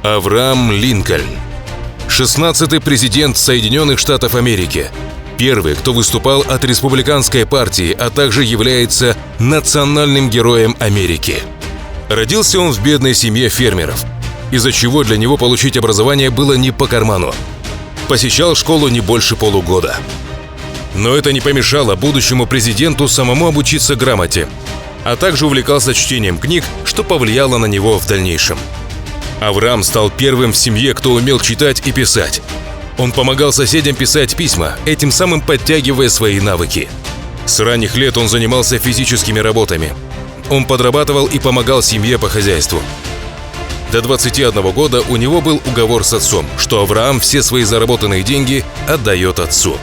Авраам Линкольн. 16-й президент Соединенных Штатов Америки. Первый, кто выступал от республиканской партии, а также является национальным героем Америки. Родился он в бедной семье фермеров, из-за чего для него получить образование было не по карману. Посещал школу не больше полугода. Но это не помешало будущему президенту самому обучиться грамоте, а также увлекался чтением книг, что повлияло на него в дальнейшем. Авраам стал первым в семье, кто умел читать и писать. Он помогал соседям писать письма, этим самым подтягивая свои навыки. С ранних лет он занимался физическими работами. Он подрабатывал и помогал семье по хозяйству. До 21 года у него был уговор с отцом, что Авраам все свои заработанные деньги отдает отцу.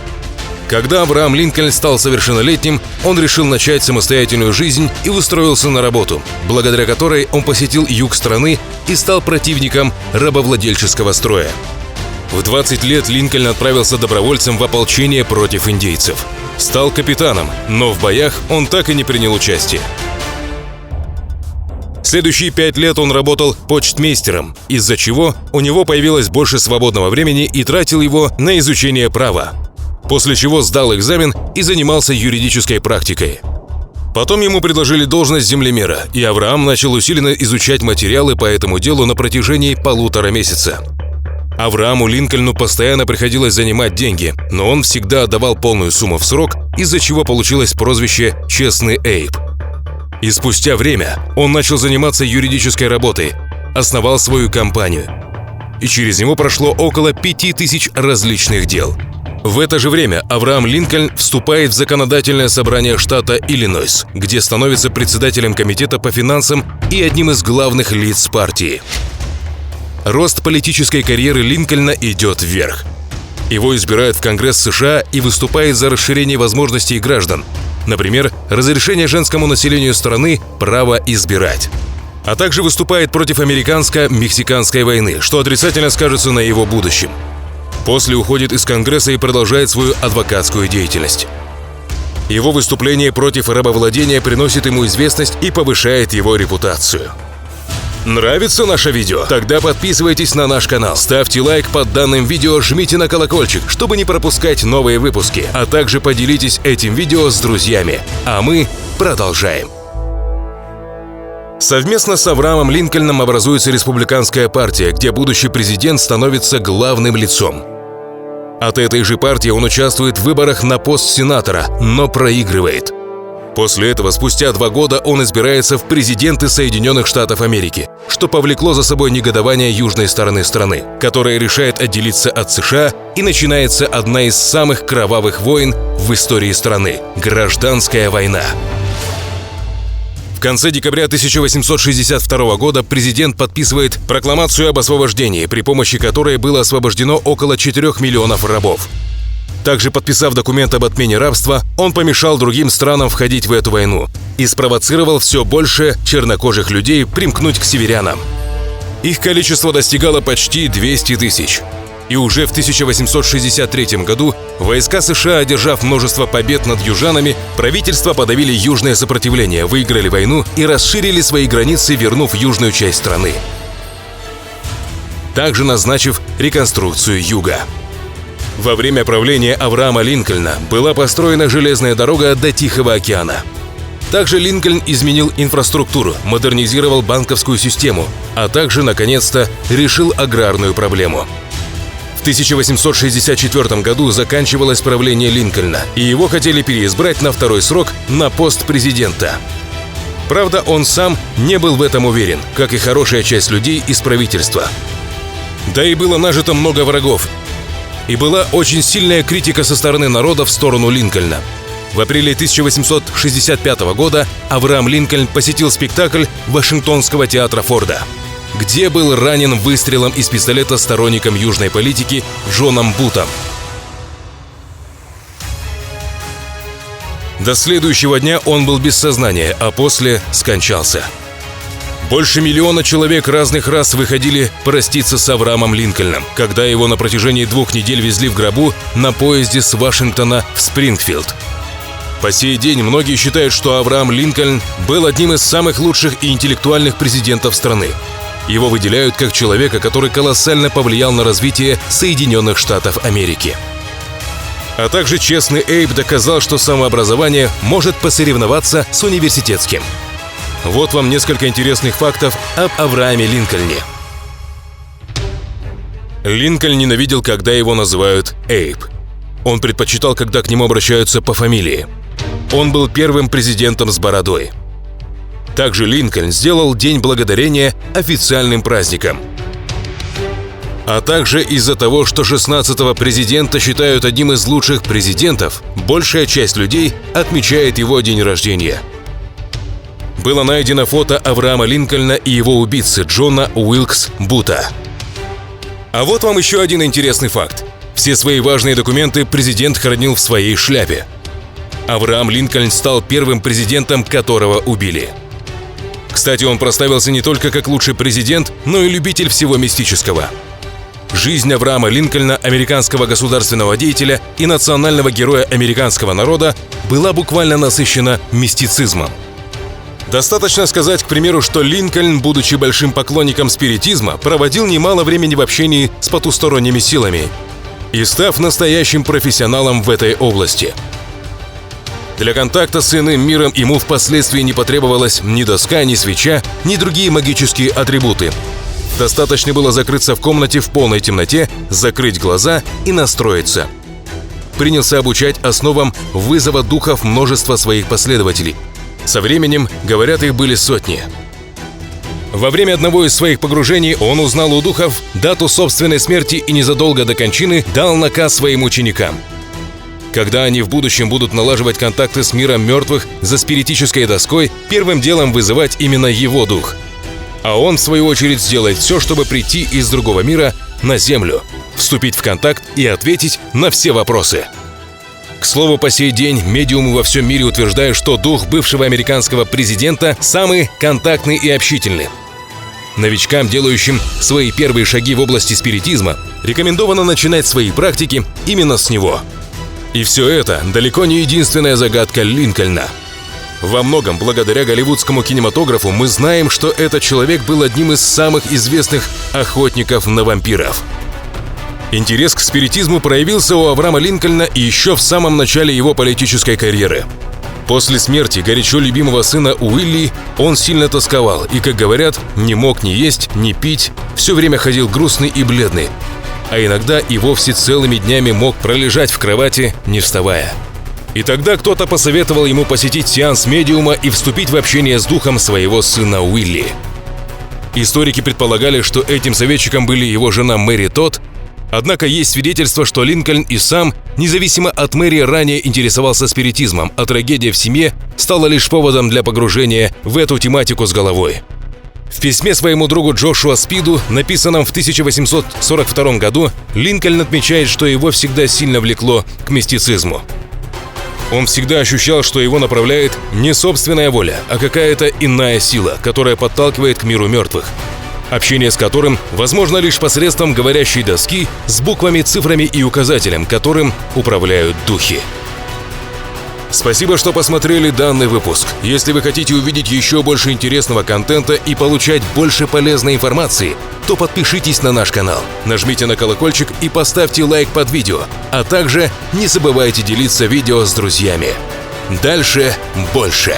Когда Авраам Линкольн стал совершеннолетним, он решил начать самостоятельную жизнь и устроился на работу, благодаря которой он посетил юг страны и стал противником рабовладельческого строя. В 20 лет Линкольн отправился добровольцем в ополчение против индейцев. Стал капитаном, но в боях он так и не принял участие. Следующие 5 лет он работал почтмейстером, из-за чего у него появилось больше свободного времени и тратил его на изучение права. После чего сдал экзамен и занимался юридической практикой. Потом ему предложили должность землемера, и Авраам начал усиленно изучать материалы по этому делу на протяжении 1,5 месяца. Аврааму Линкольну постоянно приходилось занимать деньги, но он всегда отдавал полную сумму в срок, из-за чего получилось прозвище «Честный Эйб». И спустя время он начал заниматься юридической работой, основал свою компанию. И через него прошло около 5000 различных дел. В это же время Авраам Линкольн вступает в законодательное собрание штата Иллинойс, где становится председателем комитета по финансам и одним из главных лиц партии. Рост политической карьеры Линкольна идет вверх. Его избирают в Конгресс США и выступает за расширение возможностей граждан, например, разрешение женскому населению страны право избирать. А также выступает против американско-мексиканской войны, что отрицательно скажется на его будущем. После уходит из Конгресса и продолжает свою адвокатскую деятельность. Его выступление против рабовладения приносит ему известность и повышает его репутацию. Нравится наше видео? Тогда подписывайтесь на наш канал, ставьте лайк под данным видео, жмите на колокольчик, чтобы не пропускать новые выпуски, а также поделитесь этим видео с друзьями. А мы продолжаем. Совместно с Авраамом Линкольном образуется республиканская партия, где будущий президент становится главным лицом. От этой же партии он участвует в выборах на пост сенатора, но проигрывает. После этого, спустя 2 года, он избирается в президенты Соединенных Штатов Америки, что повлекло за собой негодование южной стороны страны, которая решает отделиться от США, и начинается одна из самых кровавых войн в истории страны – Гражданская война. В конце декабря 1862 года президент подписывает прокламацию об освобождении, при помощи которой было освобождено около 4 миллионов рабов. Также, подписав документ об отмене рабства, он помешал другим странам входить в эту войну и спровоцировал все больше чернокожих людей примкнуть к северянам. Их количество достигало почти 200 тысяч. И уже в 1863 году войска США, одержав множество побед над южанами, правительства подавили южное сопротивление, выиграли войну и расширили свои границы, вернув южную часть страны, также назначив реконструкцию юга. Во время правления Авраама Линкольна была построена железная дорога до Тихого океана. Также Линкольн изменил инфраструктуру, модернизировал банковскую систему, а также, наконец-то, решил аграрную проблему. В 1864 году заканчивалось правление Линкольна, и его хотели переизбрать на 2-й срок на пост президента. Правда, он сам не был в этом уверен, как и хорошая часть людей из правительства. Да и было нажито много врагов. И была очень сильная критика со стороны народа в сторону Линкольна. В апреле 1865 года Авраам Линкольн посетил спектакль Вашингтонского театра Форда, где был ранен выстрелом из пистолета сторонником южной политики Джоном Бутом. До следующего дня он был без сознания, а после скончался. Больше 1 миллиона человек разных рас выходили проститься с Авраамом Линкольном, когда его на протяжении 2 недель везли в гробу на поезде с Вашингтона в Спрингфилд. По сей день многие считают, что Авраам Линкольн был одним из самых лучших и интеллектуальных президентов страны. Его выделяют как человека, который колоссально повлиял на развитие Соединенных Штатов Америки. А также честный Эйб доказал, что самообразование может посоревноваться с университетским. Вот вам несколько интересных фактов об Аврааме Линкольне. Линкольн ненавидел, когда его называют Эйб. Он предпочитал, когда к нему обращаются по фамилии. Он был первым президентом с бородой. Также Линкольн сделал День Благодарения официальным праздником. А также из-за того, что 16-го президента считают одним из лучших президентов, большая часть людей отмечает его день рождения. Было найдено фото Авраама Линкольна и его убийцы Джона Уилкс Бута. А вот вам еще один интересный факт. Все свои важные документы президент хранил в своей шляпе. Авраам Линкольн стал первым президентом, которого убили. Кстати, он прославился не только как лучший президент, но и любитель всего мистического. Жизнь Авраама Линкольна, американского государственного деятеля и национального героя американского народа, была буквально насыщена мистицизмом. Достаточно сказать, к примеру, что Линкольн, будучи большим поклонником спиритизма, проводил немало времени в общении с потусторонними силами и став настоящим профессионалом в этой области. Для контакта с иным миром ему впоследствии не потребовалась ни доска, ни свеча, ни другие магические атрибуты. Достаточно было закрыться в комнате в полной темноте, закрыть глаза и настроиться. Принялся обучать основам вызова духов множества своих последователей. Со временем, говорят, их были сотни. Во время одного из своих погружений он узнал у духов дату собственной смерти и незадолго до кончины дал наказ своим ученикам. Когда они в будущем будут налаживать контакты с миром мертвых за спиритической доской, первым делом вызывать именно его дух. А он, в свою очередь, сделает все, чтобы прийти из другого мира на Землю, вступить в контакт и ответить на все вопросы. К слову, по сей день медиумы во всем мире утверждают, что дух бывшего американского президента самый контактный и общительный. Новичкам, делающим свои первые шаги в области спиритизма, рекомендовано начинать свои практики именно с него. И все это далеко не единственная загадка Линкольна. Во многом благодаря голливудскому кинематографу мы знаем, что этот человек был одним из самых известных охотников на вампиров. Интерес к спиритизму проявился у Авраама Линкольна еще в самом начале его политической карьеры. После смерти горячо любимого сына Уилли он сильно тосковал и, как говорят, не мог ни есть, ни пить, все время ходил грустный и бледный, а иногда и вовсе целыми днями мог пролежать в кровати, не вставая. И тогда кто-то посоветовал ему посетить сеанс медиума и вступить в общение с духом своего сына Уилли. Историки предполагали, что этим советчиком были его жена Мэри Тодд, однако есть свидетельство, что Линкольн и сам, независимо от Мэри, ранее интересовался спиритизмом, а трагедия в семье стала лишь поводом для погружения в эту тематику с головой. В письме своему другу Джошуа Спиду, написанном в 1842 году, Линкольн отмечает, что его всегда сильно влекло к мистицизму. Он всегда ощущал, что его направляет не собственная воля, а какая-то иная сила, которая подталкивает к миру мертвых, общение с которым возможно лишь посредством говорящей доски с буквами, цифрами и указателем, которым управляют духи. Спасибо, что посмотрели данный выпуск. Если вы хотите увидеть еще больше интересного контента и получать больше полезной информации, то подпишитесь на наш канал, нажмите на колокольчик и поставьте лайк под видео, а также не забывайте делиться видео с друзьями. Дальше больше.